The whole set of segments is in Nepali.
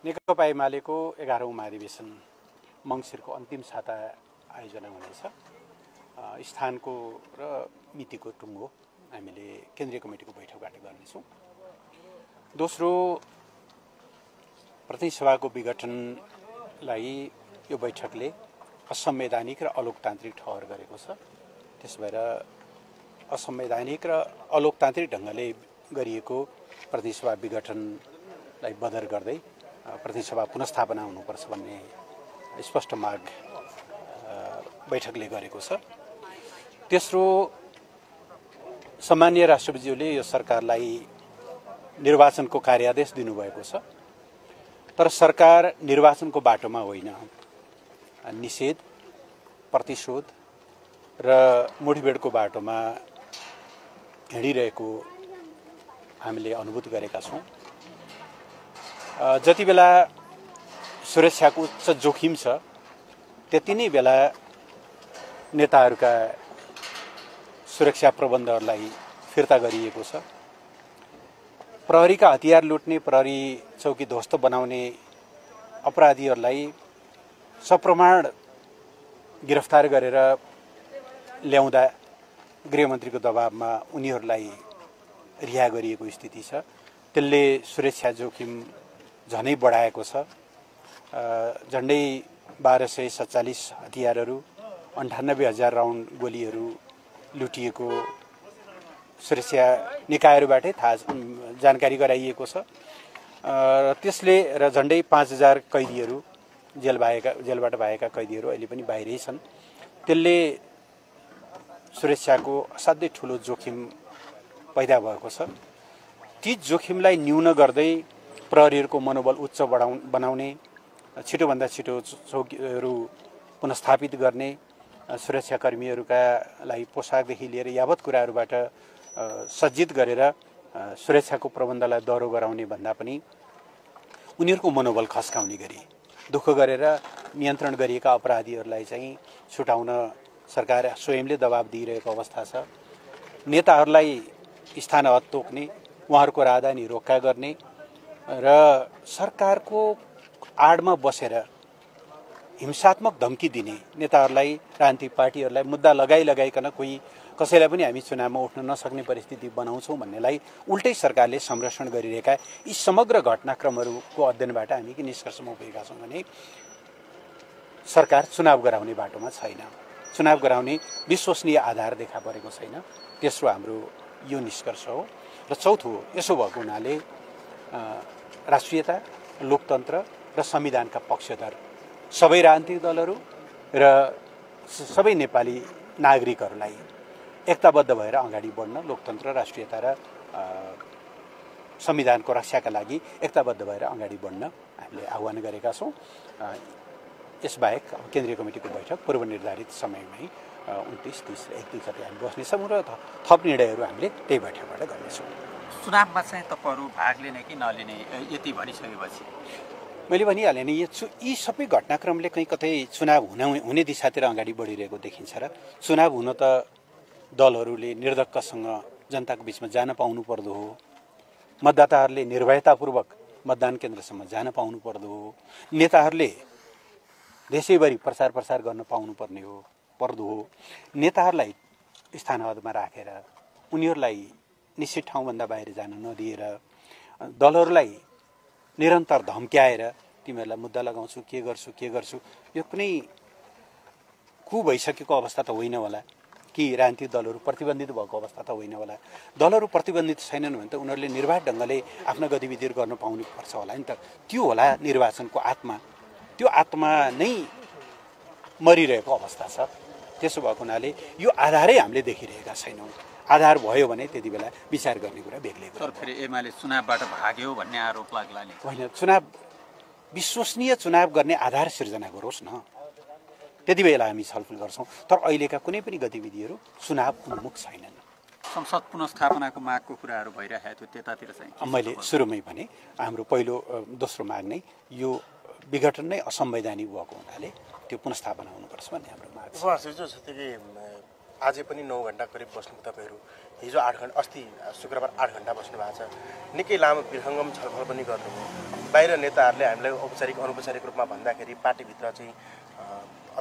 नेकपा एमालेको 11औं महाधिवेशन मङ्सिरको अन्तिम साता आयोजना हुनेछ। स्थानको र मितिको टुङ्गो हामीले केन्द्रीय कमिटीको बैठकबाट गर्नेछौँ। दोस्रो, प्रतिनिधि सभाको विघटनलाई यो बैठकले असंवैधानिक र अलोकतान्त्रिक ठहर गरेको छ। त्यसो भएर असंवैधानिक र अलोकतान्त्रिक ढङ्गले गरिएको प्रतिनिधि सभा विघटनलाई बदर गर्दै प्रतिनिधि सभा पुनर्स्थापना हुनुपर्छ भन्ने स्पष्ट माग बैठकले गरेको छ। तेस्रो, सम्माननीय राष्ट्रपतिज्यूले यो सरकारलाई निर्वाचनको कार्यादेश दिनुभएको छ, तर सरकार निर्वाचनको बाटोमा होइन, निषेध, प्रतिशोध र मुठभेडको बाटोमा हिँडिरहेको हामीले अनुभूति गरेका छौँ। जति बेला सुरक्षाको उच्च जोखिम छ त्यति नै बेला नेताहरूका सुरक्षा प्रबन्धहरूलाई फिर्ता गरिएको छ। प्रहरीका हतियार लुट्ने, प्रहरी चौकी ध्वस्त बनाउने अपराधीहरूलाई सप्रमाण गिरफ्तार गरेर ल्याउँदा गृहमन्त्रीको दबावमा उनीहरूलाई रिहा गरिएको स्थिति छ। त्यसले सुरक्षा जोखिम झनै बढाएको छ। झन्डै 1247 हतियारहरू, 98,000 राउन्ड गोलीहरू लुटिएको सुरक्षा निकायहरूबाटै जानकारी गराइएको छ। त्यसले र झन्डै 5,000 कैदीहरू जेलबाट भएका कैदीहरू अहिले पनि बाहिरै छन्। त्यसले सुरक्षाको असाध्यै ठुलो जोखिम पैदा भएको छ। ती जोखिमलाई न्यून गर्दै प्रहरीहरूको मनोबल उच्च बनाउने, छिटोभन्दा छिटो चौकीहरू पुनर्स्थापित गर्ने, सुरक्षाकर्मीहरूका लागि पोसाकदेखि लिएर यावत कुराहरूबाट सज्जित गरेर सुरक्षाको प्रबन्धलाई दह्रो गराउने भन्दा पनि उनीहरूको मनोबल खस्काउने गरी दुःख गरेर नियन्त्रण गरिएका अपराधीहरूलाई चाहिँ छुटाउन सरकार स्वयंले दबाब दिइरहेको अवस्था छ। नेताहरूलाई स्थान हद तोक्ने, उहाँहरूको राजधानी रोक्का गर्ने र सरकारको आडमा बसेर हिंसात्मक धम्की दिने नेताहरूलाई, राजनीतिक पार्टीहरूलाई मुद्दा लगाइकन कोही कसैलाई पनि हामी चुनावमा उठ्न नसक्ने परिस्थिति बनाउँछौँ भन्नेलाई उल्टै सरकारले संरक्षण गरिरहेका यी समग्र घटनाक्रमहरूको अध्ययनबाट हामी के निष्कर्षमा पुगेका छौँ भने सरकार चुनाव गराउने बाटोमा छैन, चुनाव गराउने विश्वसनीय आधार देखा परेको छैन। तेस्रो हाम्रो यो निष्कर्ष हो। र चौथो, यसो भएको हुनाले राष्ट्रियता, लोकतन्त्र र संविधानका पक्षधर सबै राजनीतिक दलहरू र सबै नेपाली नागरिकहरूलाई एकताबद्ध भएर अगाडि बढ्न, लोकतन्त्र, राष्ट्रियता र संविधानको रक्षाका लागि एकताबद्ध भएर अगाडि बढ्न हामीले आह्वान गरेका छौँ। यसबाहेक केन्द्रीय कमिटीको बैठक पूर्व निर्धारित समयमै 29, 30 र 31 गते हामी बस्नेछौँ र थप निर्णयहरू हामीले त्यही बैठकबाट गर्नेछौँ। चुनावमा चाहिँ तपाईँहरू भाग लिने कि नलिने यति भनिसकेपछि मैले भनिहालेँ नि, यी सबै घटनाक्रमले कहीँ कतै चुनाव हुने दिशातिर अगाडि बढिरहेको देखिन्छ र चुनाव हुन त दलहरूले निर्धक्कसँग जनताको बिचमा जान पाउनु पर्दो हो, मतदाताहरूले निर्भयतापूर्वक मतदान केन्द्रसम्म जान पाउनु पर्दो हो, नेताहरूले देशैभरि प्रचार गर्न पाउनुपर्ने हो पर्दो हो। नेताहरूलाई स्थान हदमा राखेर उनीहरूलाई निश्चित ठाउँभन्दा बाहिर जान नदिएर दलहरूलाई निरन्तर धम्क्याएर तिमीहरूलाई मुद्दा लगाउँछु, के गर्छु, यो कुनै भइसकेको अवस्था त होइन होला कि राजनीतिक दलहरू प्रतिबन्धित भएको अवस्था त होइन होला। दलहरू प्रतिबन्धित छैनन् भने त उनीहरूले निर्वाध ढङ्गले आफ्ना गतिविधिहरू गर्न पाउनुपर्छ होला नि त। त्यो होला निर्वाचनको आत्मा। त्यो आत्मा नै मरिरहेको अवस्था छ। त्यसो भएको हुनाले यो आधारै हामीले देखिरहेका छैनौँ। आधार भयो भने त्यति बेला विचार गर्ने कुरा बेग्लै कुरा। तर फेरि एमाले चुनावबाट भाग्यो भन्ने आरोप लाग्ला नि। होइन, विश्वसनीय चुनाव गर्ने आधार सिर्जना गरोस् न, त्यति बेला हामी छलफल गर्छौँ। तर अहिलेका कुनै पनि गतिविधिहरू चुनाव उन्मुख छैनन्। संसद पुनर्स्थापनाको मागको कुराहरू भइरहेको थियो, त्यतातिर चाहिँ मैले सुरुमै भने हाम्रो दोस्रो माग नै यो विघटन नै असंवैधानिक भएको हुनाले त्यो पुनर्स्थापना हुनुपर्छ भन्ने हाम्रो माग छ। आज पनि 9 घण्टा करिब बस्नु तपाईँहरू हिजो 8 घण्टा अस्ति शुक्रबार 8 घण्टा बस्नु भएको छ निकै लामो विहङ्गम छलफल पनि गर्नुभयो बाहिर नेताहरूले हामीलाई औपचारिक अनौपचारिक रूपमा भन्दाखेरि पार्टीभित्र चाहिँ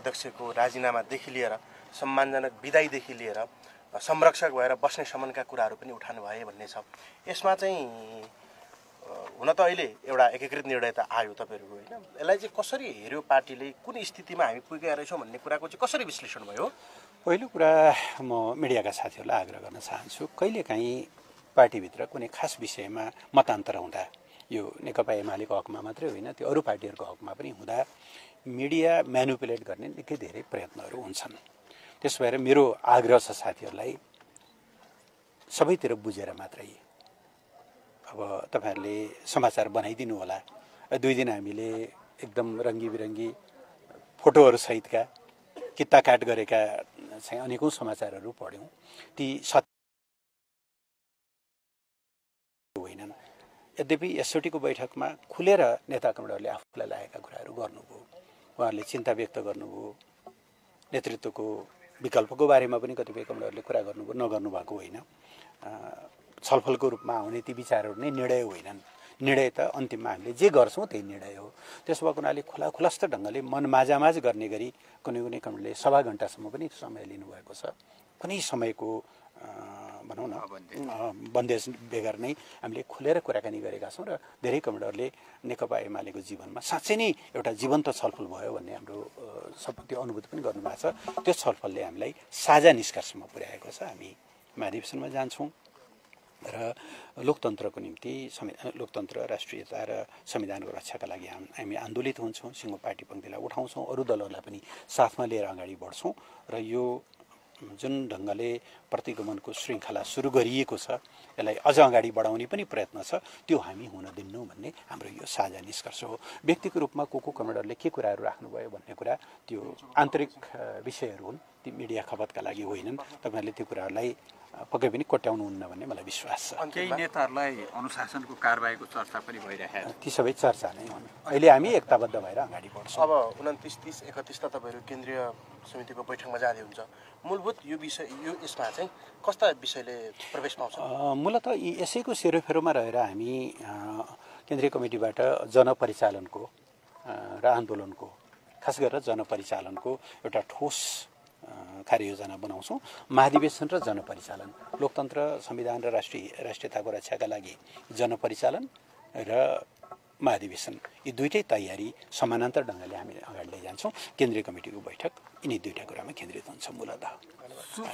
अध्यक्षको राजीनामादेखि लिएर सम्मानजनक विदाईदेखि लिएर संरक्षक भएर बस्ने सम्मानका कुराहरू पनि उठाउनु भए भन्ने छ यसमा चाहिँ हुन त अहिले एउटा एकीकृत निर्णय त आयो तपाईँहरूको होइन यसलाई चाहिँ कसरी हेर्यो पार्टीले कुन स्थितिमा हामी पुगेका रहेछौँ भन्ने कुराको चाहिँ कसरी विश्लेषण भयो पहिलो कुरा म मिडियाका साथीहरूलाई आग्रह गर्न चाहन्छु कहिलेकाहीँ पार्टीभित्र कुनै खास विषयमा मतान्तर हुँदा यो नेकपा एमालेको हकमा मात्रै होइन त्यो अरू पार्टीहरूको हकमा पनि हुँदा मिडिया म्यानुपुलेट गर्ने निकै धेरै प्रयत्नहरू हुन्छन् त्यसो भएर मेरो आग्रह छ साथीहरूलाई सबैतिर बुझेर मात्रै अब तपाईहरुले समाचार बनाइदिनु होला 2 दिन हामीले एकदम रङ्गी बिरङ्गी फोटोहरू सहितका किता काट गरेका चाहिँ अनेकौं समाचारहरू पढ्यौं ती सत्य होइनन् यद्यपि एसओटीको बैठकमा खुलेर नेता कमरेडले आफूलाई लागेका कुराहरू गर्नुभयो उहाँहरूले चिन्ता व्यक्त गर्नुभयो नेतृत्वको विकल्पको बारेमा पनि कतिपय कमरेडले कुरा गर्नुभयो नगर्नु भएको होइन छलफलको रूपमा आउने ती विचारहरू नै निर्णय होइनन् निर्णय त अन्तिममा हामीले जे गर्छौं त्यही निर्णय हो त्यसो भएको हुनाले खुलास्त ढंगले मन माझामाझ गर्ने गरी कुनै कुनै कमरेडले सभा घण्टासम्म पनि समय लिनु भएको छ कुनै समयको भनौं न बन्देज बेगर नै हामीले खुलेर कुराकानी गरेका छौं र धेरै कमरेडले नेकपा एमालेको जीवनमा साँच्चै नै एउटा जीवन्त छलफल भयो भन्ने हाम्रो त्यो अनुभूति पनि गर्नुभएको छ त्यो छलफलले हामीलाई साझा निष्कर्षमा पुर्याएको छ हामी महाधिवेशनमा जान्छौं र लोकतन्त्रको निम्ति लोकतन्त्र राष्ट्रियता र संविधानको रक्षाका लागि हामी आन्दोलित हुन्छौं सिंह पार्टी पंक्तिलाई उठाउँछौं अरु दलहरूलाई पनि साथमा लिएर अगाडि बढ्छौं र यो जुन ढंगले प्रतिगमनको श्रृंखला सुरु गरिएको छ यसलाई अझ अगाडि बढाउने पनि प्रयत्न छ त्यो हामी हुन दिन्नौ भन्ने हाम्रो यो साझा निष्कर्ष हो व्यक्तिगत रूपमा को कमरेडले के कुराहरू राख्नुभयो भन्ने कुरा त्यो आन्तरिक विषयहरू हुन् ती मिडिया खपतका लागि होइनन् तपाईहरुले त्यो कुराहरूलाई पक्कै पनि कोट्याउनुहुन्न भन्ने मलाई विश्वास छ केही नेताहरूलाई अनुशासनको कारबाहीको चर्चा पनि भइरहेको छ ती सबै चर्चा नै हुन् अहिले हामी एकताबद्ध भएर अगाडि बढ्छौं अब 29 30 31 त तपाईहरु केन्द्रीय समितिको बैठकमा जाँदै हुन्छ मूलभूत यो विषय यो यसमा चाहिँ कस्ता विषयले प्रवेश पाउँछ मूलत यसैको सेरोफेरोमा रहेर हामी केन्द्रीय कमिटीबाट जनपरिचालनको र आन्दोलनको खास गरेर जनपरिचालनको एउटा ठोस कार्ययोजना बनाउँछौं महाधिवेशन र जनपरिचालन लोकतन्त्र संविधान र राष्ट्रियताको रक्षाका लागि जनपरिचालन र महाधिवेशन यी दुईटै तयारी समानान्तर ढंगले हामीले अगाडि लैजान्छौं केन्द्रीय कमिटीको बैठक यिनी दुईटा कुरामा केन्द्रित हुन्छ मूलतः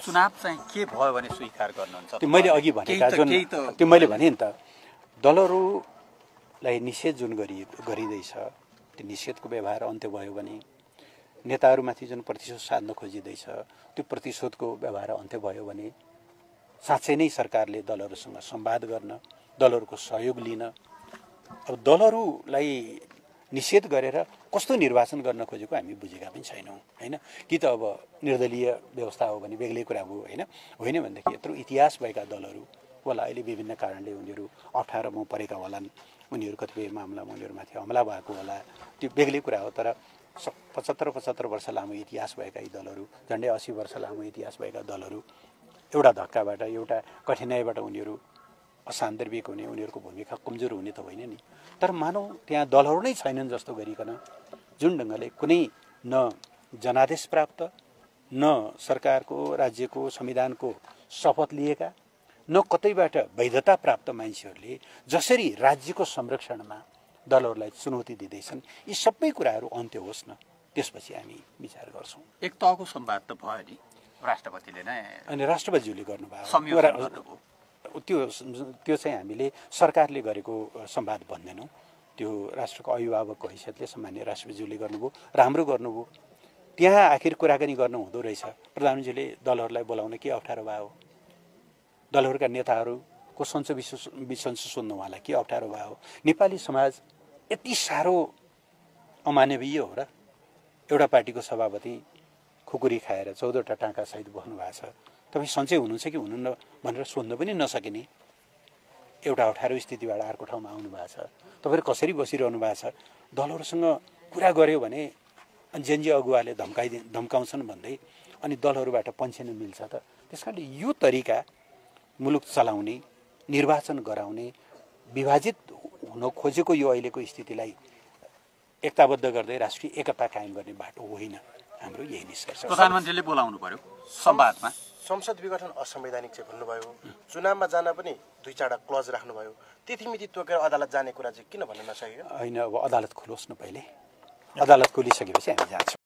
चुनाव चाहिँ के भयो भने स्वीकार गर्नुहुन्छ त्यो मैले अघि भनेका जुन त्यो मैले भने नि त दलहरुलाई निषेध जुन गरिदैछ त्यो निषेधको व्यवहार अन्त्य भयो भने नेताहरूमाथि जुन प्रतिशोध साध्न खोजिदैछ त्यो प्रतिशोधको व्यवहार अन्त्य भयो भने साँच्चै नै सरकारले दलहरुसँग संवाद गर्न दलहरुको सहयोग लिन अब दलहरुलाई निषेध गरेर कस्तो निर्वाचन गर्न खोजेको हामी बुझेका पनि छैनौं हैन कि त अब निर्दलीय व्यवस्था हो भने बेग्लै कुरा हो हैन होइन भनेदेखि यत्रो इतिहास भएका दलहरु होला अहिले विभिन्न कारणले उनीहरु अप्ठ्यारोमा परेका होलान् उनीहरु कतिपय मामलामा उनीहरुमाथि हमला भएको होला त्यो बेग्लै कुरा हो तर 75 वर्ष लामो इतिहास भएका यी दलहरु झन्डै 80 वर्ष लामो इतिहास भएका दलहरु एउटा धक्काबाट एउटा कठिनाइबाट उनीहरु असान्दर्भिक हुने उनीहरुको भूमिका कमजोर हुने त होइन नि तर मानौ त्यहाँ दलहरु नै छैनन् जस्तो गरिकन जुन ढंगले कुनै न जनादेश प्राप्त न सरकारको राज्यको संविधानको शपथ लिएका न कतैबाट वैधता प्राप्त मान्छेहरुले जसरी राज्यको संरक्षणमा दलहरुलाई चुनौती दिदैछन् यी सबै कुराहरू अन्त्य होस् न त्यसपछि हामी विचार गर्छौं एक तहको संवाद त भयो नि राष्ट्रपतिले नै अनि राष्ट्रपतिज्यूले गर्नुभयो त्यो चाहिँ हामीले सरकारले गरेको संवाद भन्दैनौं त्यो राष्ट्रको अभिभावकको हैसियतले सामान्य राष्ट्रपतिज्यूले गर्नुभयो राम्रो गर्नुभयो त्यहाँ आखिर कुराकानी गर्न हुँदो रहेछ प्रधानमन्त्रीले दलहरुलाई बोलाउन के अप्ठ्यारो भयो दलहरुका नेताहरुको सञ्च सुन्न उहाँलाई के अप्ठ्यारो भयो नेपाली समाज यति साह्रो अमानवीय हो र एउटा पार्टीको सभापति खुकुरी खाएर 14 वटा टाँका सहित बस्नु भएको छ तपाई सञ्चय हुनुहुन्छ कि हुनुहुन्न भनेर सोध्न पनि नसकिने एउटा अप्ठ्यारो स्थितिबाट अर्को ठाउँमा आउनु भएको छ तपाईहरु कसरी बसिरहनु भएको छ दलहरुसँग कुरा गर्यो भने जेनजी अगुवाले धम्काउँछन् भन्दै अनि दलहरूबाट पन्छिन मिल्छ त। त्यसकारणले यो तरिका मुलुक चलाउने, निर्वाचन गराउने, विभाजित हुन खोजेको यो अहिलेको स्थितिलाई एकताबद्ध गर्दै राष्ट्रिय एकता कायम गर्ने बाटो होइन। हाम्रो यही निष्कर्ष। प्रधानमन्त्रीले बोलाउनु पर्यो संवादमा। संसद विघटन असंवैधानिक चाहिँ भन्नुभयो, चुनावमा जान पनि 2-4 क्लज राख्नुभयो, तिथिमिति तोकेर अदालत जाने कुरा चाहिँ किन भन्न नसकेको? होइन, अब अदालत खोलोस् न, पहिले अदालत खोलिसकेपछि हामी जान्छौँ।